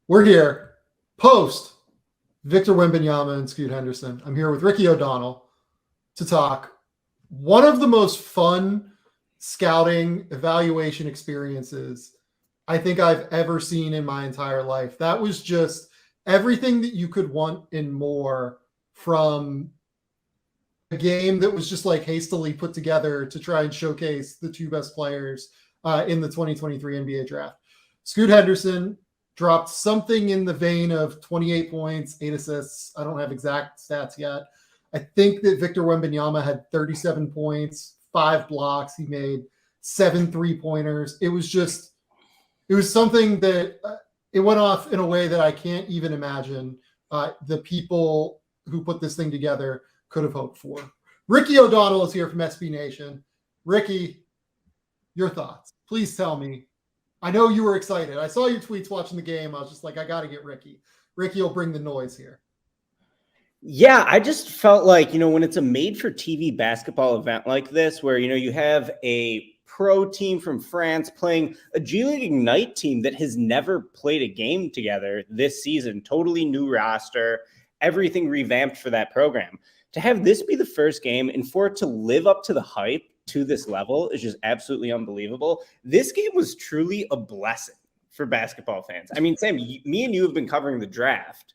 We're here post Victor Wembanyama and Scoot Henderson. I'm here with Ricky O'Donnell to talk one of the most fun scouting evaluation experiences I think I've ever seen in my entire life. That was just everything that you could want and more from a game that was just like hastily put together to try and showcase the two best players in the 2023 NBA draft. Scoot Henderson dropped something in the vein of 28 points, 8 assists. I don't have exact stats yet. I think that Victor Wembanyama had 37 points, 5 blocks. He made 7 3-pointers. It was something that it went off in a way that I can't even imagine the people who put this thing together could have hoped for. Ricky O'Donnell is here from SB Nation. Ricky, your thoughts. Please tell me. I know you were excited. I saw your tweets watching the game. I was just like, I got to get Ricky. Ricky will bring the noise here. Yeah, I just felt like, when it's a made-for-TV basketball event like this, where, you have a pro team from France playing a G League Ignite team that has never played a game together this season, totally new roster, everything revamped for that program. To have this be the first game and for it to live up to the hype to this level is just absolutely unbelievable. This game was truly a blessing for basketball fans. I mean, Sam, me and you have been covering the draft,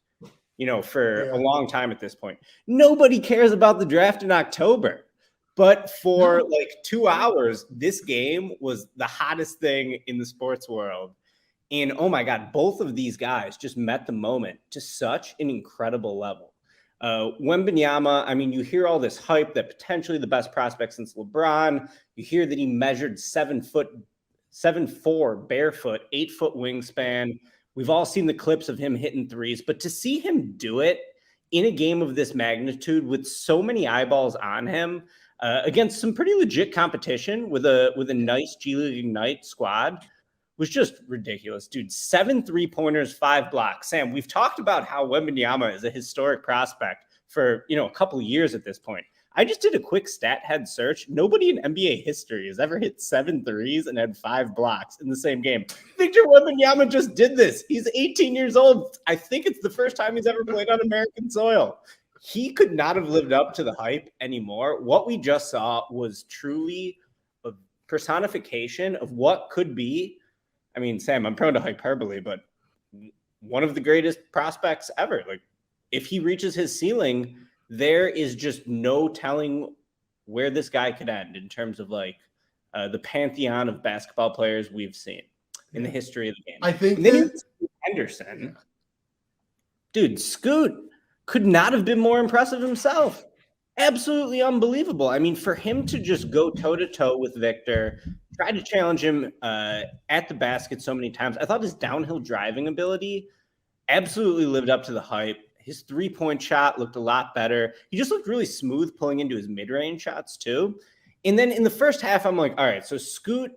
for a long time at this point. Nobody cares about the draft in October. But for 2 hours, this game was the hottest thing in the sports world. And oh my God, both of these guys just met the moment to such an incredible level. Wembanyama, I mean, you hear all this hype that potentially the best prospect since LeBron. You hear that he measured 7'4", barefoot, 8-foot wingspan. We've all seen the clips of him hitting threes, but to see him do it in a game of this magnitude with so many eyeballs on him against some pretty legit competition with a nice G League Ignite squad was just ridiculous, dude. 7 3-pointers, 5 blocks. Sam, we've talked about how Wembanyama is a historic prospect for, a couple of years at this point. I just did a quick stat head search. Nobody in NBA history has ever hit 7 threes and had 5 blocks in the same game. Victor Wembanyama just did this. He's 18 years old. I think it's the first time he's ever played on American soil. He could not have lived up to the hype anymore. What we just saw was truly a personification of what could be. I mean, Sam, I'm prone to hyperbole, but one of the greatest prospects ever. Like, if he reaches his ceiling, there is just no telling where this guy could end in terms of the pantheon of basketball players we've seen in the history of the game. I think Henderson, dude, Scoot could not have been more impressive himself. Absolutely unbelievable. I mean, for him to just go toe-to-toe with Victor, try to challenge him at the basket so many times. I thought his downhill driving ability absolutely lived up to the hype. His 3-point shot looked a lot better. He just looked really smooth pulling into his mid-range shots too. And then in the first half, I'm like, all right, so Scoot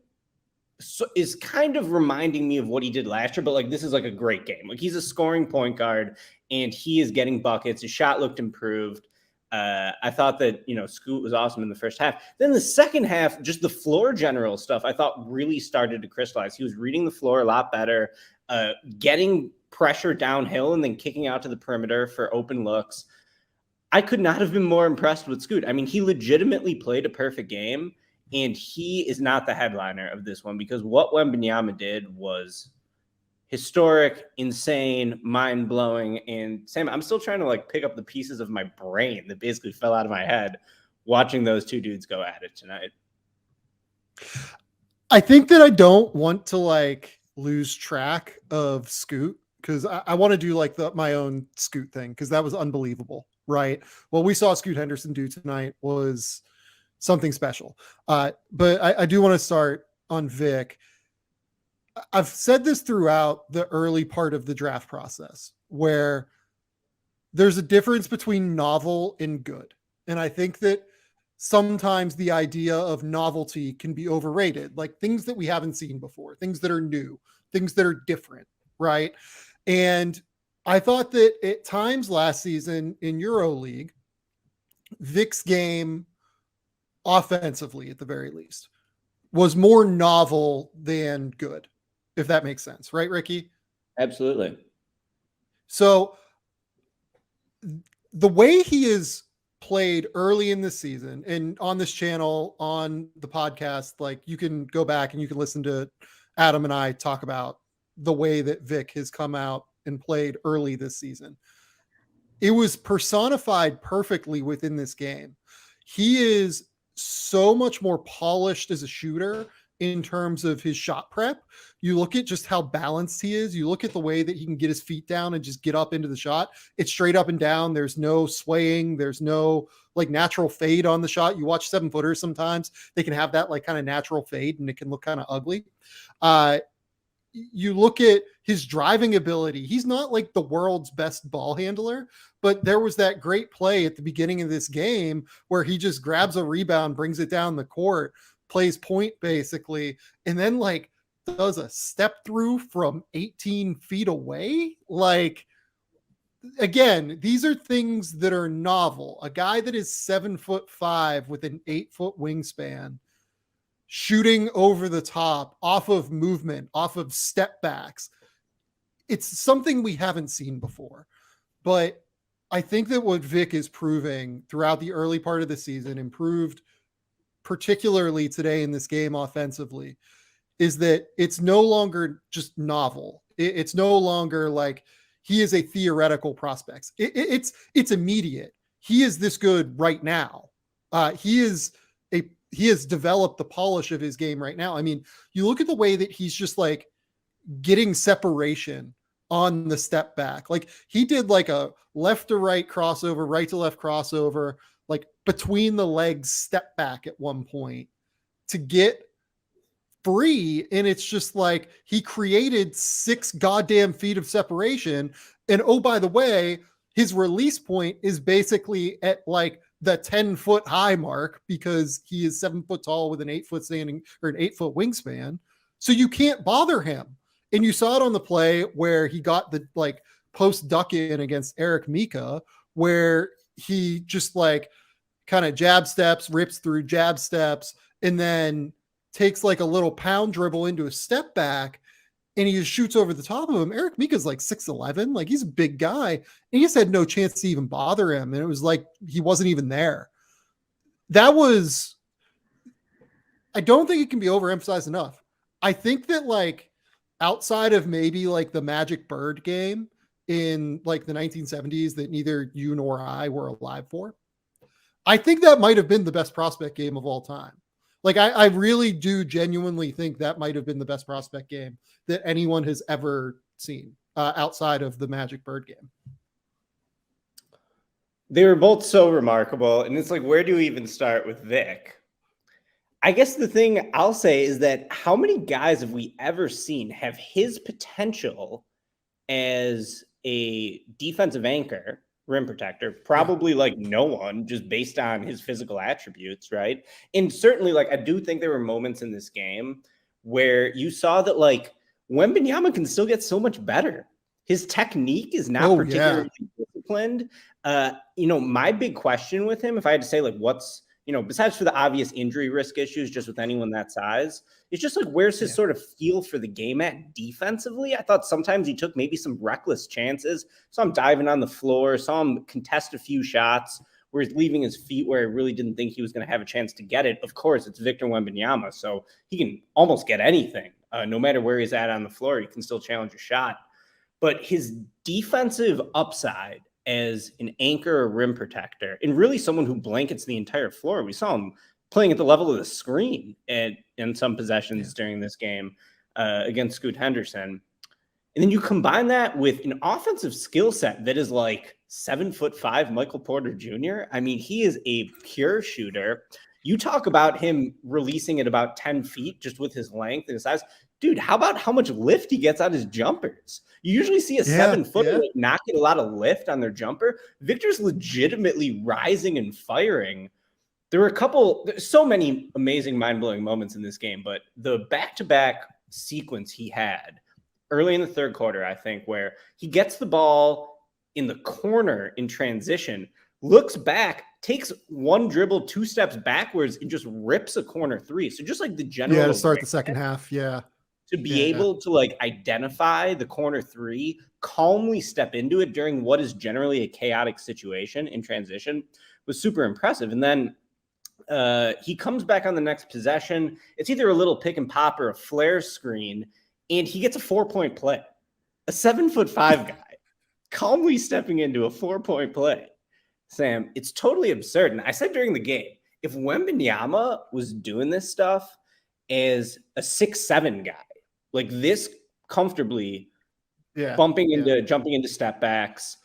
is kind of reminding me of what he did last year, but this is a great game. He's a scoring point guard and he is getting buckets. His shot looked improved. I thought that, Scoot was awesome in the first half. Then the second half, just the floor general stuff, I thought really started to crystallize. He was reading the floor a lot better, getting pressure downhill and then kicking out to the perimeter for open looks. I could not have been more impressed with Scoot. I mean, he legitimately played a perfect game, and he is not the headliner of this one because what Wembanyama did was historic, insane, mind-blowing. And Sam, I'm still trying to pick up the pieces of my brain that basically fell out of my head watching those two dudes go at it tonight. I think that I don't want to lose track of Scoot because I want to do my own Scoot thing because that was unbelievable, right? What we saw Scoot Henderson do tonight was something special. But I do want to start on Vic. I've said this throughout the early part of the draft process where there's a difference between novel and good. And I think that sometimes the idea of novelty can be overrated, things that we haven't seen before, things that are new, things that are different, right? And I thought that at times last season in EuroLeague, Vic's game offensively, at the very least, was more novel than good, if that makes sense. Right, Ricky? Absolutely. So the way he is played early in the season and on this channel, on the podcast, like you can go back and you can listen to Adam and I talk about the way that Vic has come out and played early this season. It was personified perfectly within this game. He is so much more polished as a shooter in terms of his shot prep. You look at just how balanced he is. You look at the way that he can get his feet down and just get up into the shot. It's straight up and down. There's no swaying. There's no like natural fade on the shot. You watch 7-footers sometimes, they can have that like kind of natural fade and it can look kind of ugly. You look at his driving ability. He's not like the world's best ball handler, but there was that great play at the beginning of this game where he just grabs a rebound, brings it down the court, plays point basically, and then like does a step through from 18 feet away. Like, again, these are things that are novel. A guy that is 7'5" with an 8-foot wingspan shooting over the top off of movement, off of step backs. It's something we haven't seen before. But I think that what Vic is proving throughout the early part of the season, improved particularly today in this game offensively, is that it's no longer just novel. It's no longer like he is a theoretical prospect. It's immediate. He is this good right now. He has developed the polish of his game right now. I mean, you look at the way that he's just like getting separation on the step back. Like he did like a left to right crossover, right to left crossover, like between the legs step back at one point to get free. And it's just like he created 6 goddamn feet of separation. And oh, by the way, his release point is basically at like the 10-foot high mark because he is 7 foot tall with an 8-foot standing or an 8-foot wingspan. So you can't bother him. And you saw it on the play where he got the like post duck in against Eric Mika, where he just like kind of jab steps, rips through jab steps, and then takes like a little pound dribble into a step back, and he just shoots over the top of him. Eric Mika's like 6'11", like he's a big guy, and he just had no chance to even bother him. And it was like he wasn't even there. That was, I don't think it can be overemphasized enough. I think that like outside of maybe like the Magic Bird game in like the 1970s that neither you nor I were alive for, I think that might have been the best prospect game of all time. Like I really do genuinely think that might have been the best prospect game that anyone has ever seen outside of the Magic Bird game. They were both so remarkable. And it's like, where do we even start with Vic? I guess the thing I'll say is that how many guys have we ever seen have his potential as a defensive anchor, rim protector? Probably like no one, just based on his physical attributes, right? And certainly, like, I do think there were moments in this game where you saw that like Wembanyama can still get so much better. His technique is not particularly disciplined. My big question with him, if I had to say like what's, besides for the obvious injury risk issues, just with anyone that size, it's just like, where's his sort of feel for the game at defensively? I thought sometimes he took maybe some reckless chances. Saw him diving on the floor, saw him contest a few shots where he's leaving his feet where I really didn't think he was going to have a chance to get it. Of course, it's Victor Wembanyama, so he can almost get anything. No matter where he's at on the floor, he can still challenge a shot. But his defensive upside as an anchor or rim protector, and really someone who blankets the entire floor. We saw him playing at the level of the screen in some possessions during this game against Scoot Henderson. And then you combine that with an offensive skill set that is like 7'5" Michael Porter Jr. I mean, he is a pure shooter. You talk about him releasing at about 10 feet just with his length and his size. Dude, how about how much lift he gets on his jumpers? You usually see a 7-footer not get a lot of lift on their jumper. Victor's legitimately rising and firing. There were so many amazing, mind-blowing moments in this game, but the back-to-back sequence he had early in the third quarter, I think, where he gets the ball in the corner in transition, looks back, takes one dribble, 2 steps backwards, and just rips a corner 3. So just like the general... to start the second half, to be able to like identify the corner three, calmly step into it during what is generally a chaotic situation in transition was super impressive. And then he comes back on the next possession. It's either a little pick and pop or a flare screen, and he gets a 4-point play. A 7'5" guy calmly stepping into a 4-point play. Sam, it's totally absurd. And I said during the game, if Wembanyama was doing this stuff as a 6'7" guy, like this comfortably jumping into step backs,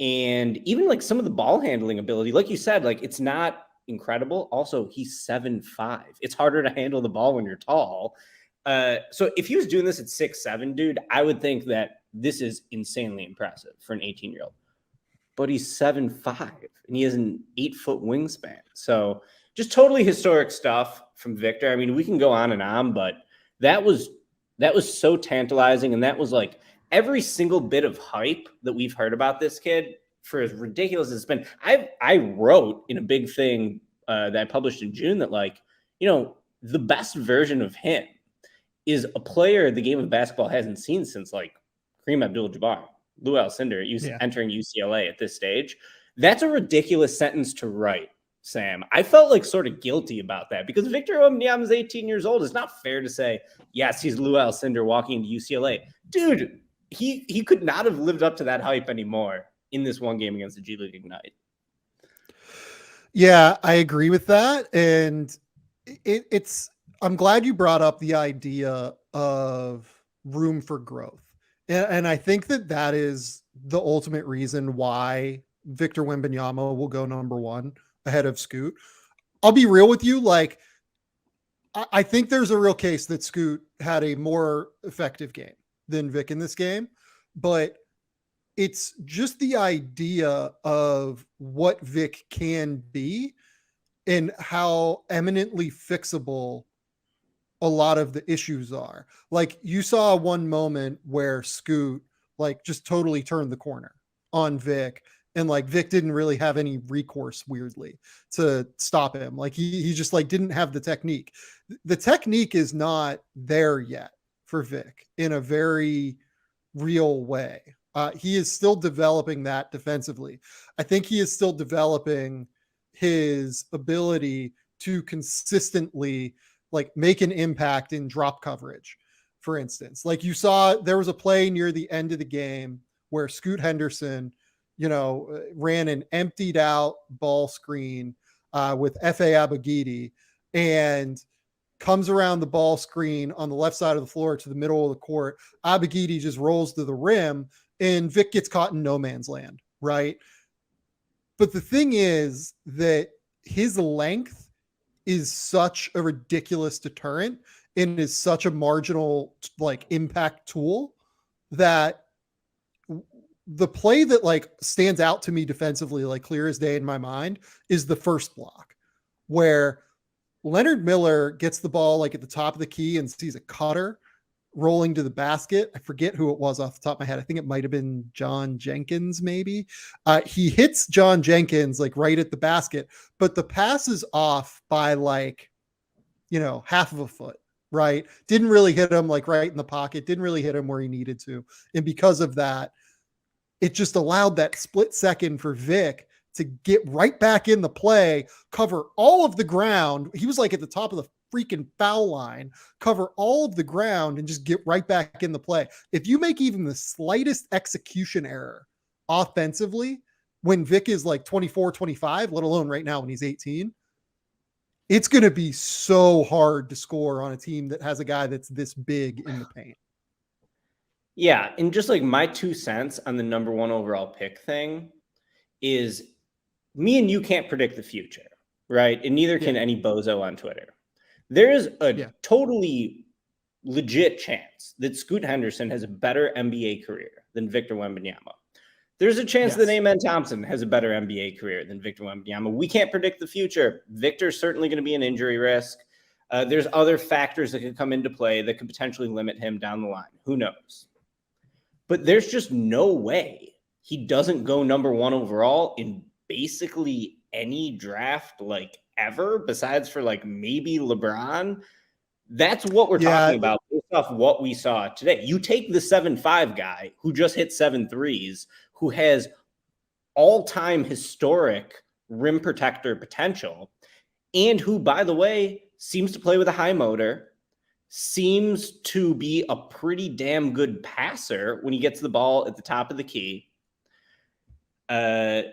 and even like some of the ball handling ability, like you said, like it's not incredible. Also, he's 7'5". It's harder to handle the ball when you're tall. So if he was doing this at 6'7", dude, I would think that this is insanely impressive for an 18-year-old. But he's 7'5", and he has an 8-foot wingspan. So just totally historic stuff from Victor. I mean, we can go on and on, but that was so tantalizing, and that was like every single bit of hype that we've heard about this kid, for as ridiculous as it's been. I wrote in a big thing that I published in June that, like, you know, the best version of him is a player the game of basketball hasn't seen since like Kareem Abdul-Jabbar, Lou Alcindor entering UCLA at this stage. That's a ridiculous sentence to write, Sam. I felt like sort of guilty about that because Victor Wembanyama is 18 years old. It's not fair to say, yes, he's Lou Alcindor walking into UCLA. Dude, he could not have lived up to that hype anymore in this one game against the G League Ignite. Yeah, I agree with that. And I'm glad you brought up the idea of room for growth. And I think that is the ultimate reason why Victor Wembanyama will go number one ahead of Scoot. I'll be real with you. Like, I think there's a real case that Scoot had a more effective game than Vic in this game, but it's just the idea of what Vic can be and how eminently fixable a lot of the issues are. Like, you saw one moment where Scoot like just totally turned the corner on Vic, and like Vic didn't really have any recourse, weirdly, to stop him. Like he just like didn't have the technique. The technique is not there yet for Vic in a very real way. He is still developing that defensively. I think he is still developing his ability to consistently like make an impact in drop coverage. For instance, like you saw, there was a play near the end of the game where Scoot Henderson, ran an emptied out ball screen with F.A. Abogidi and comes around the ball screen on the left side of the floor to the middle of the court. Abogidi just rolls to the rim and Vic gets caught in no man's land, right? But the thing is that his length is such a ridiculous deterrent and is such a marginal like impact tool that the play that like stands out to me defensively, like clear as day in my mind, is the first block where Leonard Miller gets the ball like at the top of the key and sees a cutter rolling to the basket. I forget who it was off the top of my head. I think it might've been John Jenkins. Maybe he hits John Jenkins like right at the basket, but the pass is off by like, half of a foot, right? Didn't really hit him like right in the pocket. Didn't really hit him where he needed to. And because of that, it just allowed that split second for Vic to get right back in the play, cover all of the ground. He was like at the top of the freaking foul line, cover all of the ground and just get right back in the play. If you make even the slightest execution error offensively, when Vic is like 24, 25, let alone right now when he's 18, it's going to be so hard to score on a team that has a guy that's this big in the paint. Yeah, and just like my 2 cents on the number one overall pick thing is me and you can't predict the future, right? And neither can any bozo on Twitter. There is a totally legit chance that Scoot Henderson has a better NBA career than Victor Wembanyama. There's a chance that Amen Thompson has a better NBA career than Victor Wembanyama. We can't predict the future. Victor's certainly going to be an injury risk. There's other factors that could come into play that could potentially limit him down the line. Who knows? But there's just no way he doesn't go number one overall in basically any draft like ever, besides for like maybe LeBron. That's what we're talking about based off what we saw today. You take the 7'5" guy who just hit 7 threes, who has all-time historic rim protector potential, and who, by the way, seems to play with a high motor, seems to be a pretty damn good passer when he gets the ball at the top of the key. There's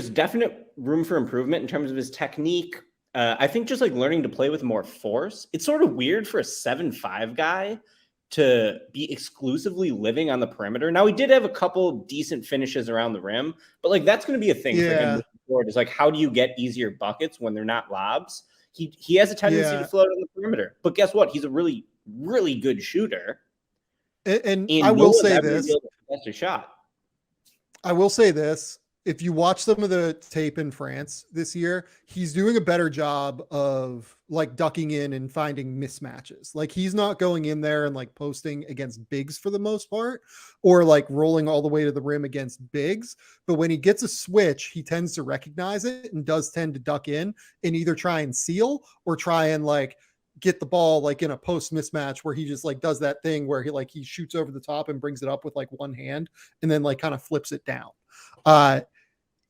definite room for improvement in terms of his technique. I think just like learning to play with more force. It's sort of weird for a 7'5" guy to be exclusively living on the perimeter. Now, he did have a couple decent finishes around the rim, but like that's going to be a thing for him moving forward. Is like, how do you get easier buckets when they're not lobs? He has a tendency to float on the perimeter, but guess what? He's a really, really good shooter. And I will say this: that's a shot. I will say this. If you watch some of the tape in France this year, he's doing a better job of like ducking in and finding mismatches. Like he's not going in there and like posting against bigs for the most part, or like rolling all the way to the rim against bigs. But when he gets a switch, he tends to recognize it and does tend to duck in and either try and seal or try and like get the ball like in a post mismatch where he just like does that thing where he shoots over the top and brings it up with like one hand and then like kind of flips it down.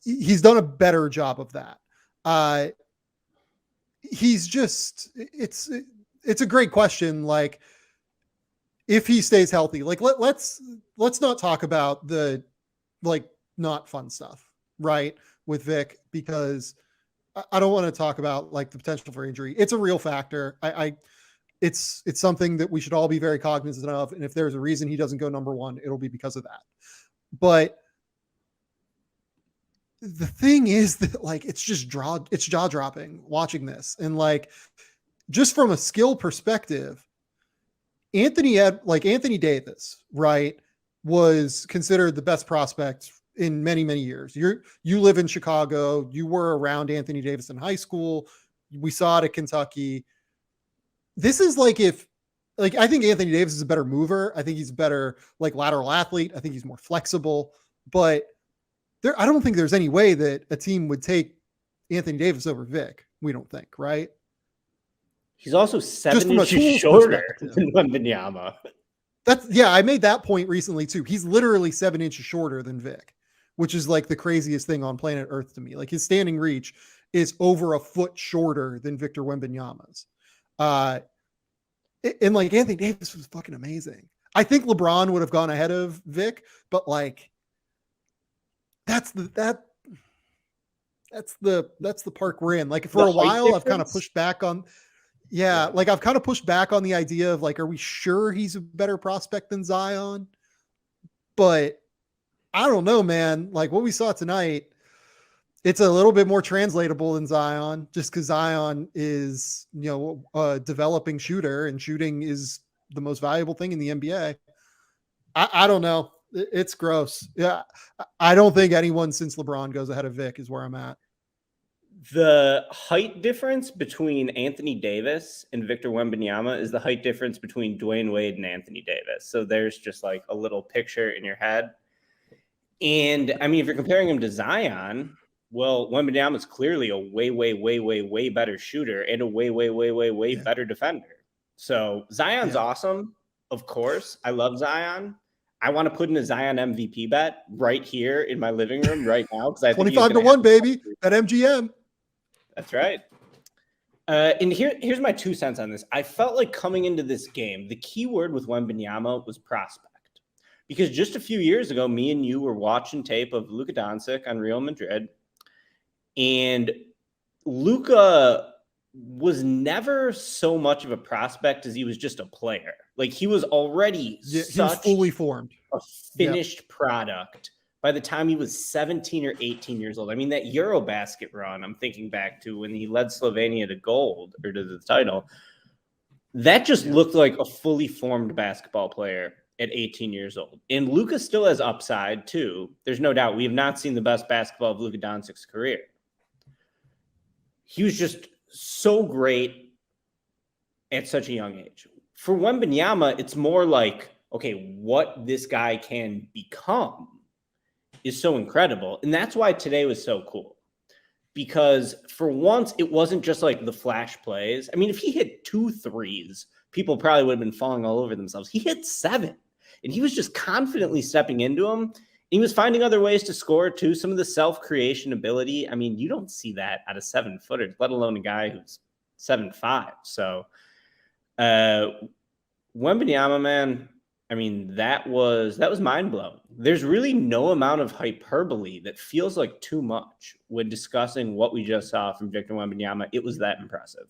He's done a better job of that. He's just, it's a great question. Like if he stays healthy, like let's not talk about the like not fun stuff, right? With Vic, because I don't want to talk about like the potential for injury. It's a real factor. It's something that we should all be very cognizant of. And if there's a reason he doesn't go number one, it'll be because of that. But the thing is that like it's jaw dropping watching this, and like just from a skill perspective, Anthony Davis, right, was considered the best prospect in many years. You live in Chicago, you were around Anthony Davis in high school, we saw it at Kentucky. This is like I think Anthony Davis is a better mover. I think he's a better like lateral athlete. I think he's more flexible, but I don't think there's any way that a team would take Anthony Davis over Vic. We don't think, right? He's also 7 inches shorter than Wembanyama. I made that point recently too. He's literally 7 inches shorter than Vic, which is like the craziest thing on planet Earth to me. Like his standing reach is over a foot shorter than Victor Wembanyama's. And like Anthony Davis was fucking amazing. I think LeBron would have gone ahead of Vic, but like, that's the park we're in. Like for a while, I've kind of pushed back on, like I've kind of pushed back on the idea of like, are we sure he's a better prospect than Zion? But I don't know, man. Like what we saw tonight, it's a little bit more translatable than Zion, just because Zion is, a developing shooter, and shooting is the most valuable thing in the NBA. I don't know. It's gross. Yeah. I don't think anyone since LeBron goes ahead of Vic is where I'm at. The height difference between Anthony Davis and Victor Wembanyama is the height difference between Dwayne Wade and Anthony Davis. So there's just like a little picture in your head. And I mean, if you're comparing him to Zion, well, Wembanyama is clearly a way better shooter and a way better defender. So Zion's awesome. Of course. I love Zion. I want to put in a Zion MVP bet right here in my living room right now. Because I think 25-1, baby, at MGM. That's right. And here's my 2 cents on this. I felt like coming into this game, the key word with Wembanyama was prospect. Because just a few years ago, me and you were watching tape of Luka Doncic on Real Madrid. And Luka was never so much of a prospect as he was just a player. Like he was already he was fully formed, a finished product by the time he was 17 or 18 years old. I mean, that Eurobasket run I'm thinking back to when he led Slovenia to gold or to the title, that just looked like a fully formed basketball player at 18 years old. And Luka still has upside too. There's no doubt. We have not seen the best basketball of Luka Doncic's career. He was just so great at such a young age. For Wembanyama, it's more like, okay, what this guy can become is so incredible. And that's why today was so cool. Because for once, it wasn't just like the flash plays. I mean, if he hit 2 threes people probably would have been falling all over themselves. He hit 7, and he was just confidently stepping into them. He was finding other ways to score too. Some of the self-creation ability. I mean, you don't see that out of 7-footers, let alone a guy who's 7'5". So, Wembanyama, man, I mean, that was mind-blowing. There's really no amount of hyperbole that feels like too much when discussing what we just saw from Victor Wembanyama. It was that impressive.